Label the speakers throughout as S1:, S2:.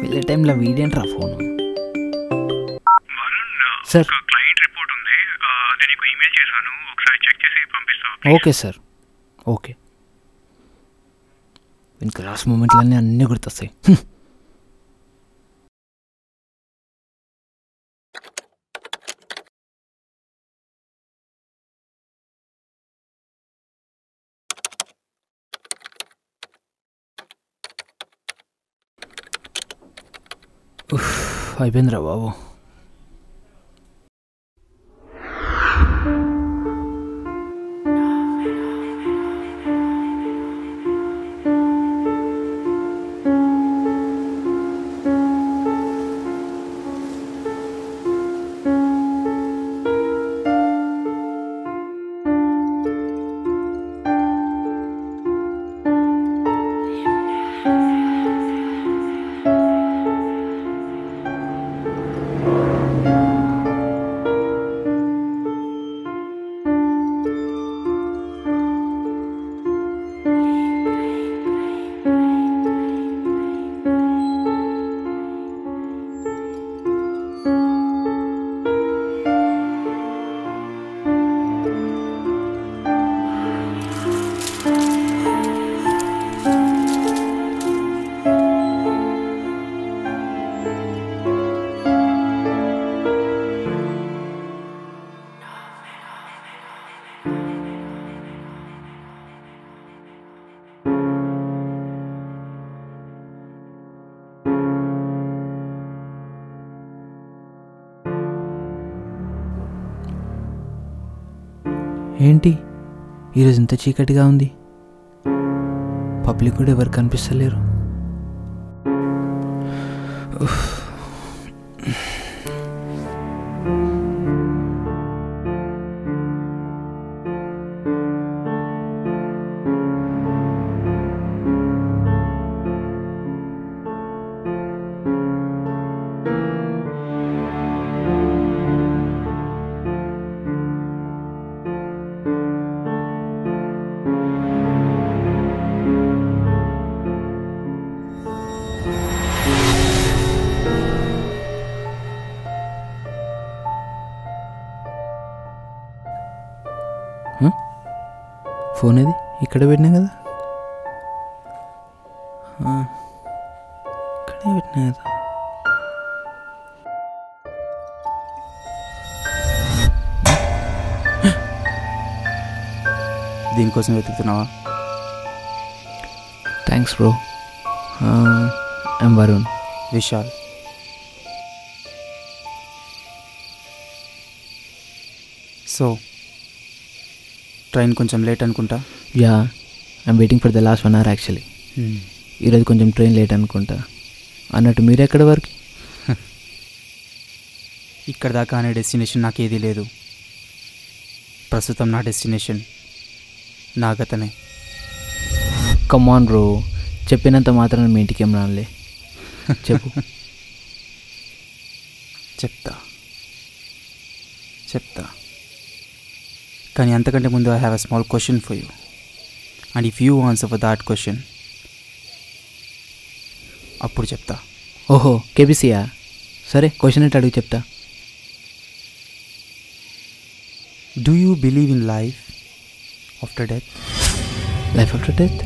S1: వెళ్ళే టైంలో వీడేంట్రా phone. Sir
S2: client report ఉంది, అది నీకు ఈమెయిల్ చేశాను, ఒకసారి చెక్ చేసి పంపిస్తావా?
S1: Okay sir, okay. ఇంకా లాస్ట్ మూమెంట్లన్నీ అన్నీ గుర్తొస్తాయి. అయిపోయిందిరా బాబు. ఏంటి ఈరోజు ఇంత చీకటిగా ఉంది? పబ్లిక్ కూడా ఎవరు కనిపిస్తలేరు. ఫోన్ అది ఇక్కడ పెట్టినా కదా, ఇక్కడే పెట్టినా కదా.
S3: దీనికోసం వెతుకుతున్నావా?
S1: Thanks bro. I'm Varun.
S3: Vishal. So train కొంచెం లేట్ అనుకుంటా.
S1: Yeah, I'm waiting for the last 1 hour actually. ఈరోజు కొంచెం ట్రైన్ లేట్ అనుకుంటా. అన్నట్టు మీరు ఎక్కడి వరకు?
S3: ఇక్కడ దాకా అనే డెస్టినేషన్ నాకేదీ లేదు. ప్రస్తుతం నా డెస్టినేషన్ నా గతనే.
S1: కమాన్ బ్రో, చెప్పినంత మాత్రం మీ ఇంటికి ఏం రానులే. చెప్పు.
S3: చెప్తా కానీ అంతకంటే ముందు I have a small question for you, and if you answer for that question అప్పుడు చెప్తా.
S1: ఓహో, కేబీసీయా? సరే, క్వశ్చన్ ఏంటి అడుగు, చెప్తా.
S3: Do you believe in life after death?
S1: Life after death?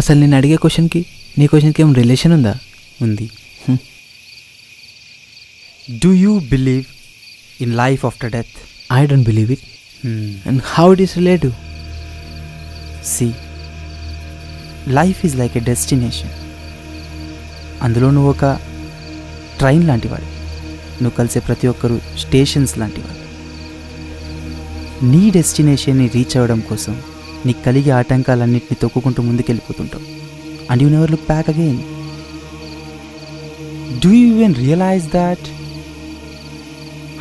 S1: అసలు నేను అడిగే క్వశ్చన్కి నీ క్వశ్చన్కి ఏం రిలేషన్ ఉందా?
S3: ఉంది. Do you believe in life after death?
S1: I don't believe it. And how it is relative?
S3: See, life is like a destination. అందులో నువ్వు ఒక ట్రైన్ లాంటివాడు. నువ్వు కలిసే ప్రతి ఒక్కరు స్టేషన్స్ లాంటివాడు. నీ డెస్టినేషన్ని రీచ్ అవ్వడం కోసం నీకు కలిగే ఆటంకాలన్నింటినీ తొక్కుకుంటూ ముందుకెళ్ళిపోతుంటావు. And you never look back again. Do you even realise that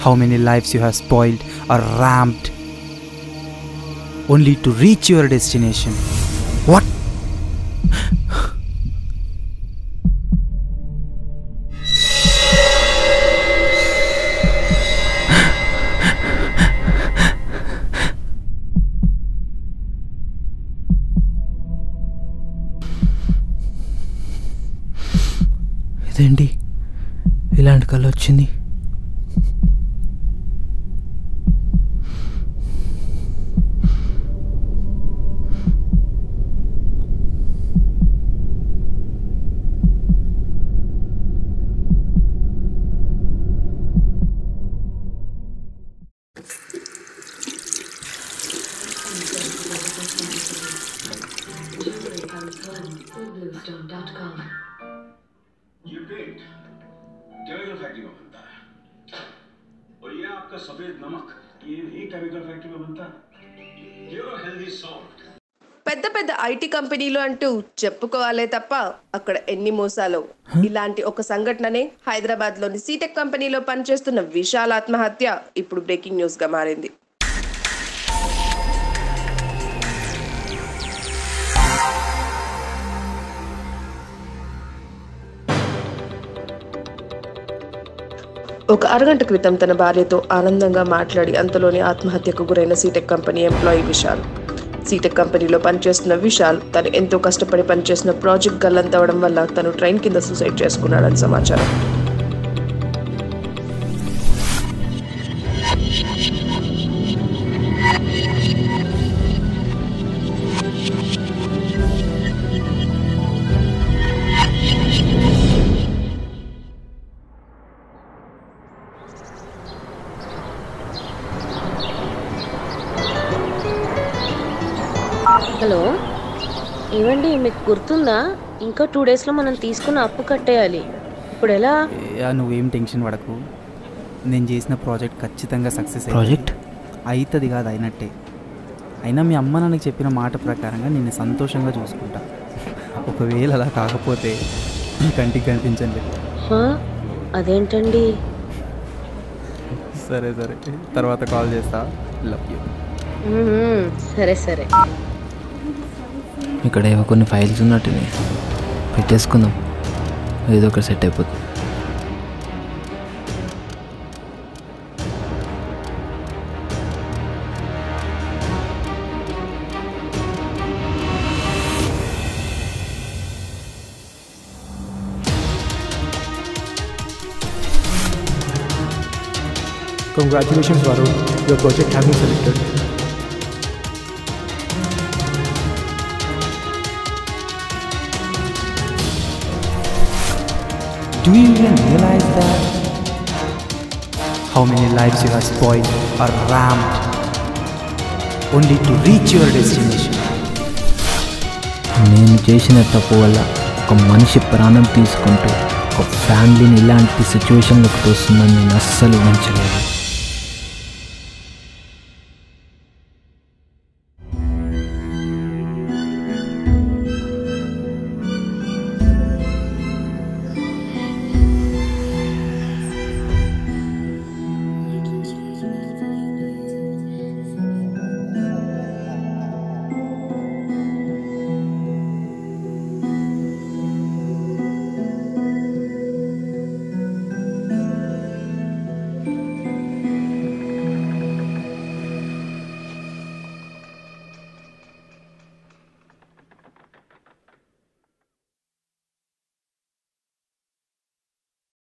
S3: how many lives you have spoiled or ramped only to reach your destination? What?
S1: ఇలాంటి కళ వచ్చింది.
S4: ये पेंट केमिकल फैक्ट्री में बनता है और ये आपका सफेद नमक ये भी केमिकल फैक्ट्री में बनता है. Pure healthy salt.
S5: పెద్ద పెద్ద ఐటీ కంపెనీలు అంటూ చెప్పుకోవాలే తప్ప అక్కడ ఎన్ని మోసాలు. ఇలాంటి ఒక సంఘటననే హైదరాబాద్ లోని సీటెక్ కంపెనీలో పనిచేస్తున్న విశాల్ ఆత్మహత్య ఇప్పుడు బ్రేకింగ్ న్యూస్ గా మారింది. ఒక అరగంట క్రితం తన భార్యతో ఆనందంగా మాట్లాడి అంతలోనే ఆత్మహత్యకు గురైన C-Tech company employee Vishal. C-Tech కంపెనీలో పనిచేస్తున్న విశాల్ తను ఎంతో కష్టపడి పనిచేసిన ప్రాజెక్ట్ గల్లంతవడం వల్ల తను ట్రైన్ కింద సూసైడ్ చేసుకున్నాడని సమాచారం.
S6: హలో, ఏవండి మీకు గుర్తుందా? ఇంకా 2 డేస్లో మనం తీసుకున్న అప్పు కట్టేయాలి. ఇప్పుడు ఎలా?
S3: నువ్వేం టెన్షన్ పడకు, నేను చేసిన ప్రాజెక్ట్ ఖచ్చితంగా సక్సెస్.
S1: ప్రాజెక్ట్
S3: అవుతుంది కాదు, అయినట్టే. అయినా మీ అమ్మ నాన్నకి చెప్పిన మాట ప్రకారంగా నేను సంతోషంగా చూసుకుంటా. ఒకవేళ అలా కాకపోతే నీ కంటికి కనిపించండి.
S6: అదేంటండి?
S3: సరే సరే, తర్వాత కాల్ చేస్తా. Love you.
S6: సరే సరే.
S1: ఇక్కడ ఏవో కొన్ని ఫైల్స్ ఉన్నట్టు పెట్టేసుకుందాం, ఏదో ఒకటి సెట్ అయిపోతుంది.
S7: Congratulations, Varun. Your project has been selected.
S3: Do you even realize that? How many lives you have spoiled or rammed only to reach your destination?
S1: నేను చేసిన తప్పు వల్ల ఒక మనిషి ప్రాణం తీసుకుంటూ ఒక ఫ్యామిలీని ఇలాంటి సిచ్యువేషన్లోకి తోస్తుందని నేను అస్సలు ఊహించలేదు.